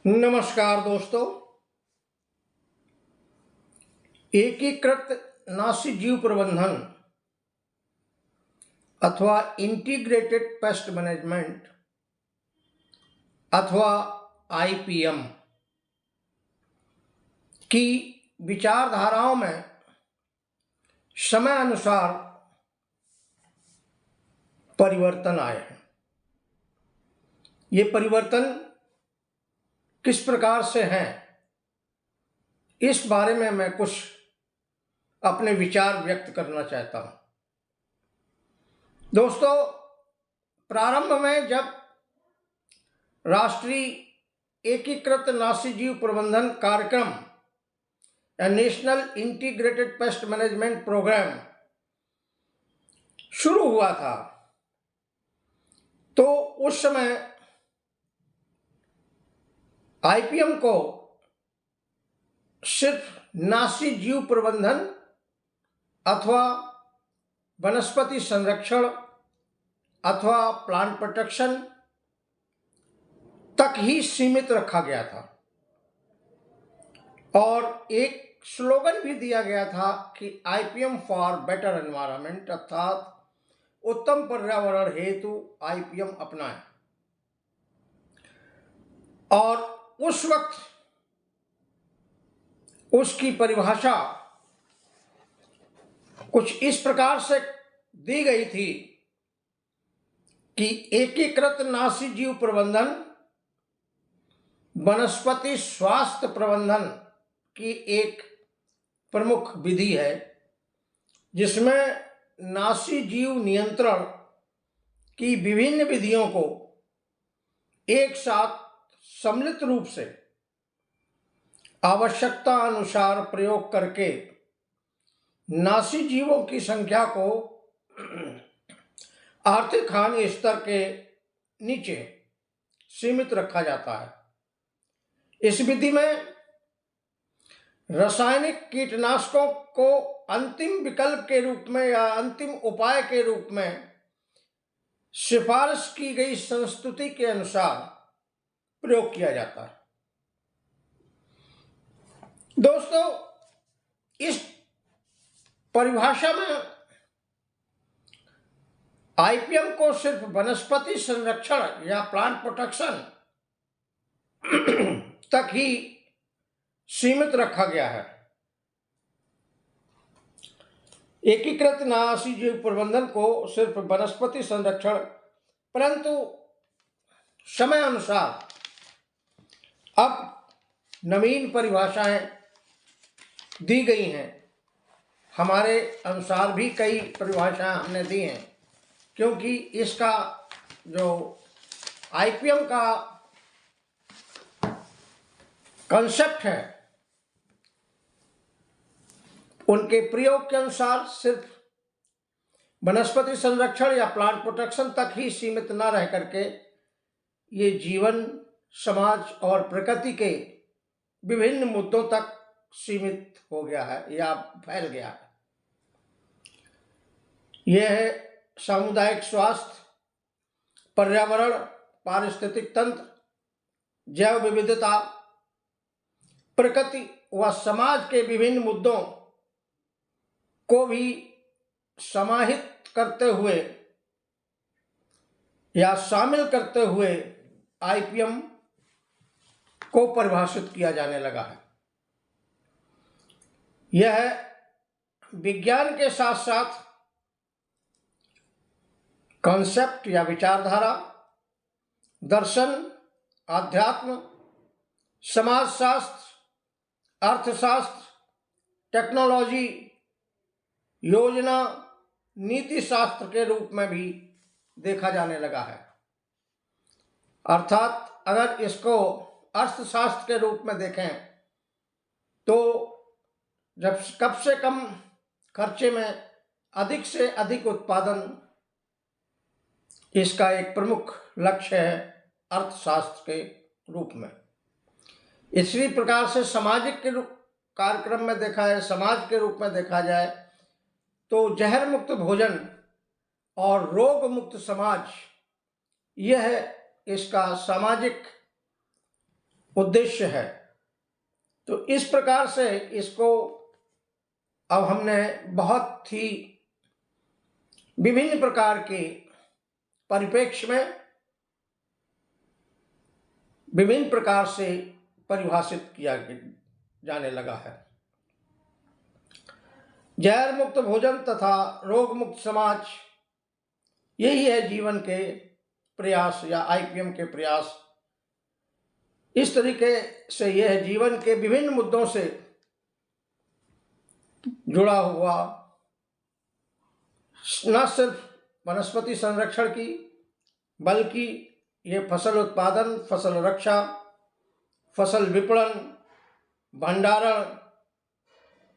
नमस्कार दोस्तों। एकीकृत नाशी जीव प्रबंधन अथवा इंटीग्रेटेड पेस्ट मैनेजमेंट अथवा आईपीएम की विचारधाराओं में समय अनुसार परिवर्तन आए हैं। ये परिवर्तन किस प्रकार से हैं, इस बारे में मैं कुछ अपने विचार व्यक्त करना चाहता हूं। दोस्तों, प्रारंभ में जब राष्ट्रीय एकीकृत नाशी जीव प्रबंधन कार्यक्रम या national integrated pest management programme शुरू हुआ था, तो उस समय आईपीएम को सिर्फ नाशी जीव प्रबंधन अथवा वनस्पति संरक्षण अथवा प्लांट प्रोटेक्शन तक ही सीमित रखा गया था और एक स्लोगन भी दिया गया था कि आईपीएम फॉर बेटर एनवायरनमेंट, अर्थात उत्तम पर्यावरण हेतु आईपीएम अपनाएं। और उस वक्त उसकी परिभाषा कुछ इस प्रकार से दी गई थी कि एकीकृत नाशी जीव प्रबंधन वनस्पति स्वास्थ्य प्रबंधन की एक प्रमुख विधि है, जिसमें नाशी जीव नियंत्रण की विभिन्न विधियों को एक साथ सम्मिलित रूप से आवश्यकता अनुसार प्रयोग करके नाशी जीवों की संख्या को आर्थिक हानि स्तर के नीचे सीमित रखा जाता है। इस विधि में रासायनिक कीटनाशकों को अंतिम विकल्प के रूप में या अंतिम उपाय के रूप में सिफारिश की गई संस्तुति के अनुसार प्रयोग किया जाता है। दोस्तों, इस परिभाषा में आईपीएम को सिर्फ वनस्पति संरक्षण या प्लांट प्रोटेक्शन तक ही सीमित रखा गया है। एकीकृत नाशी जीव प्रबंधन को सिर्फ वनस्पति संरक्षण, परंतु समय अनुसार अब नवीन परिभाषाएं दी गई हैं। हमारे अनुसार भी कई परिभाषाएं हमने दी हैं, क्योंकि इसका जो आईपीएम का कॉन्सेप्ट है, उनके प्रयोग के अनुसार सिर्फ वनस्पति संरक्षण या प्लांट प्रोटेक्शन तक ही सीमित न रह करके ये जीवन, समाज और प्रकृति के विभिन्न मुद्दों तक सीमित हो गया है या फैल गया है। यह है सामुदायिक स्वास्थ्य, पर्यावरण, पारिस्थितिक तंत्र, जैव विविधता, प्रकृति व समाज के विभिन्न मुद्दों को भी समाहित करते हुए या शामिल करते हुए आईपीएम को परिभाषित किया जाने लगा है। यह विज्ञान के साथ साथ कॉन्सेप्ट या विचारधारा, दर्शन, आध्यात्म, समाजशास्त्र, अर्थशास्त्र, टेक्नोलॉजी, योजना, नीति शास्त्र के रूप में भी देखा जाने लगा है। अर्थात अगर इसको अर्थशास्त्र के रूप में देखें तो जब कम से कम खर्चे में अधिक से अधिक उत्पादन इसका एक प्रमुख लक्ष्य है अर्थशास्त्र के रूप में। इसी प्रकार से सामाजिक के कार्यक्रम में देखा है, समाज के रूप में देखा जाए तो जहर मुक्त भोजन और रोग मुक्त समाज, यह इसका सामाजिक उद्देश्य है। तो इस प्रकार से इसको अब हमने बहुत ही विभिन्न प्रकार के परिप्रेक्ष्य में विभिन्न प्रकार से परिभाषित किया जाने लगा है। जहर मुक्त भोजन तथा रोग मुक्त समाज, यही है जीवन के प्रयास या आईपीएम के प्रयास। इस तरीके से यह जीवन के विभिन्न मुद्दों से जुड़ा हुआ न सिर्फ वनस्पति संरक्षण की, बल्कि ये फसल उत्पादन, फसल रक्षा, फसल विपणन, भंडारण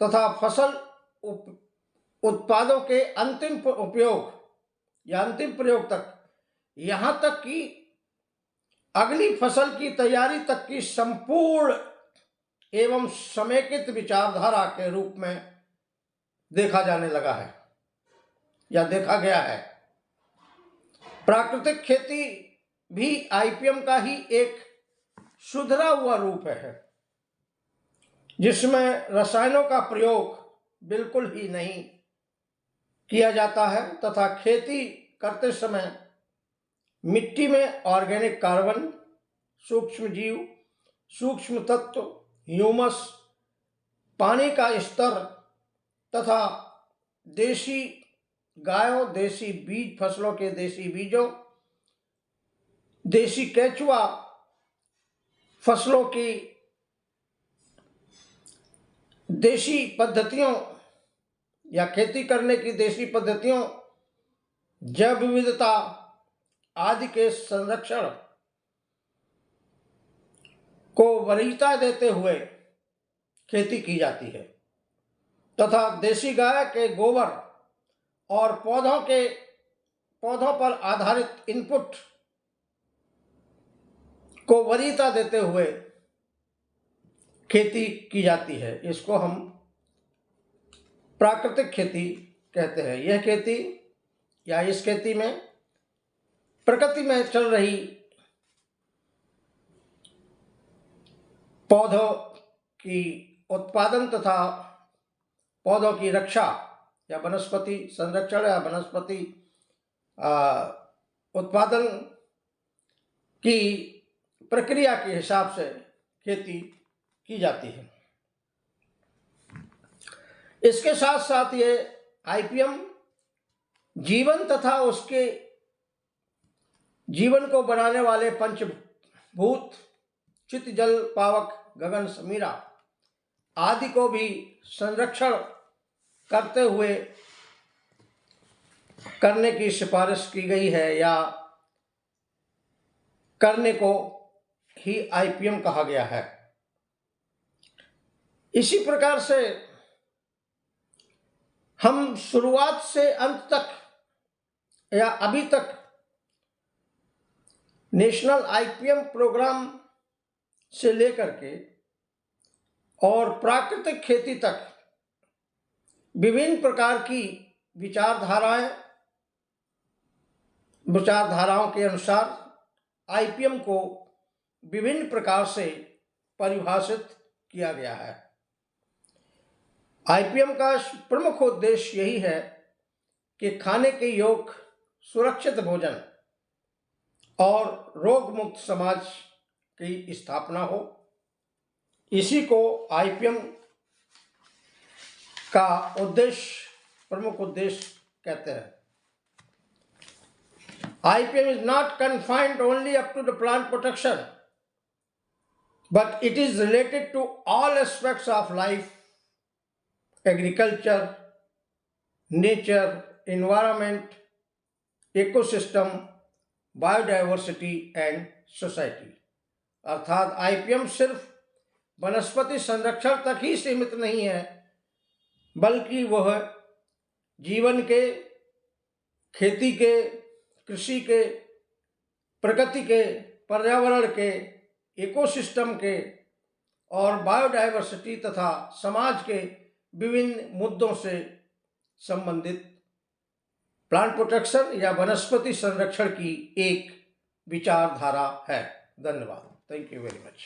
तथा फसल उत्पादों के अंतिम उपयोग या अंतिम प्रयोग तक, यहाँ तक कि अगली फसल की तैयारी तक की संपूर्ण एवं समेकित विचारधारा के रूप में देखा जाने लगा है या देखा गया है। प्राकृतिक खेती भी आईपीएम का ही एक सुधरा हुआ रूप है, जिसमें रसायनों का प्रयोग बिल्कुल ही नहीं किया जाता है तथा खेती करते समय मिट्टी में ऑर्गेनिक कार्बन, सूक्ष्म जीव, सूक्ष्म तत्व, ह्यूमस, पानी का स्तर तथा देसी गायों, देसी बीज, फसलों के देसी बीजों, देसी केचुआ, फसलों की देसी पद्धतियों या खेती करने की देसी पद्धतियों, जैव विविधता आदि के संरक्षण को वरीयता देते हुए खेती की जाती है तथा देसी गाय के गोबर और पौधों पर आधारित इनपुट को वरीयता देते हुए खेती की जाती है। इसको हम प्राकृतिक खेती कहते हैं। यह खेती या इस खेती में प्रकृति में चल रही पौधों की उत्पादन तथा पौधों की रक्षा या वनस्पति संरक्षण या वनस्पति उत्पादन की प्रक्रिया के हिसाब से खेती की जाती है। इसके साथ साथ ये आईपीएम जीवन तथा उसके जीवन को बनाने वाले पंचभूत चित्त, जल, पावक, गगन, समीरा आदि को भी संरक्षण करते हुए करने की सिफारिश की गई है या करने को ही आईपीएम कहा गया है। इसी प्रकार से हम शुरुआत से अंत तक या अभी तक नेशनल आईपीएम प्रोग्राम से लेकर के और प्राकृतिक खेती तक विभिन्न प्रकार की विचारधाराओं के अनुसार आईपीएम को विभिन्न प्रकार से परिभाषित किया गया है। आईपीएम का प्रमुख उद्देश्य यही है कि खाने के योग्य सुरक्षित भोजन और रोग मुक्त समाज की स्थापना हो। इसी को आईपीएम का प्रमुख उद्देश्य कहते हैं। IPM is not confined only up to the plant protection, but it is related to all aspects of life, agriculture, nature, environment, ecosystem, biodiversity and society. अर्थात आईपीएम सिर्फ वनस्पति संरक्षण तक ही सीमित नहीं है, बल्कि वह जीवन के, खेती के, कृषि के, प्रकृति के, पर्यावरण के, इकोसिस्टम के और बायोडाइवर्सिटी तथा समाज के विभिन्न मुद्दों से संबंधित प्लांट प्रोटेक्शन या वनस्पति संरक्षण की एक विचारधारा है। धन्यवाद। Thank you very much.